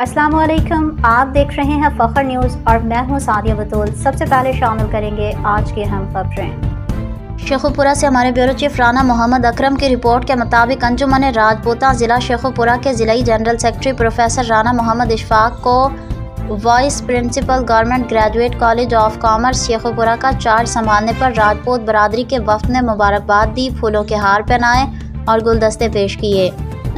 अस्सलाम वालेकुम, आप देख रहे हैं फ़ख्र न्यूज़ और मैं हूं सादिया बतूल। सबसे पहले शामिल करेंगे आज की अहम खबरें। शेखुपुरा से हमारे ब्यूरो चीफ राना मोहम्मद अकरम की रिपोर्ट के मुताबिक अंजुमन राजपूता ज़िला शेखुपुरा के ज़िलाई general secretary professor Rana Mohammad Ishfaq को vice principal government graduate college of commerce Sheikhupura का चार्ज संभालने पर राजपूत बरादरी के वफ़द ने मुबारकबाद दी, फूलों के हार पहनाए और गुलदस्ते पेश किए।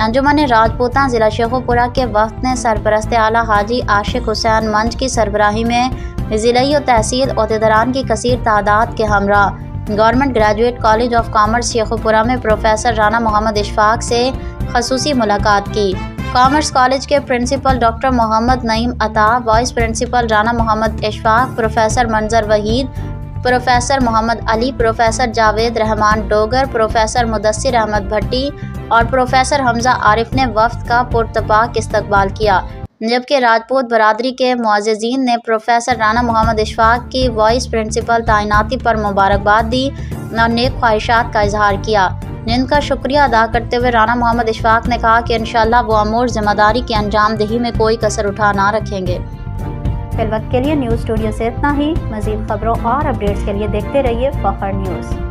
अंजुमन राजपूता ज़िला शेखुपुरा के वफ़द ने सरपरस्त आला हाजी आशिक हुसैन मंच की सरबराही में ज़िलाई और तहसील ओहदेदारान की कसीर तादाद के हमरा government graduate college of commerce Sheikhupura में प्रोफेसर राना मोहम्मद इशफाक से खसूसी मुलाकात की। कॉमर्स कॉलेज के principal doctor Mohammad Naeem Ata, vice principal Rana Mohammad Ishfaq, professor Manzar Waheed, professor Mohammad Ali, professor Javed Rehman Dogar, professor Mudassir Ahmed Bhatti और प्रोफेसर हमजा आरिफ ने वफ़द का पुरतपाक इस्तकबाल किया, जबकि राजपूत बरादरी के मुअज़्ज़िज़ीन ने प्रोफेसर राना मोहम्मद इशफाक की वाइस प्रिंसिपल तैनाती पर मुबारकबाद दी और नेक ख्वाहिशात का इजहार किया। जिनका शुक्रिया अदा करते हुए राना मोहम्मद इशफाक ने कहा कि इंशाअल्लाह वो अमूर ज़िम्मेदारी की अंजाम दही में कोई कसर उठा ना रखेंगे। फिल वक्त के लिए न्यूज़ स्टूडियो से इतना ही। मज़ीद खबरों और अपडेट्स के लिए देखते रहिए फ़ख्र न्यूज़।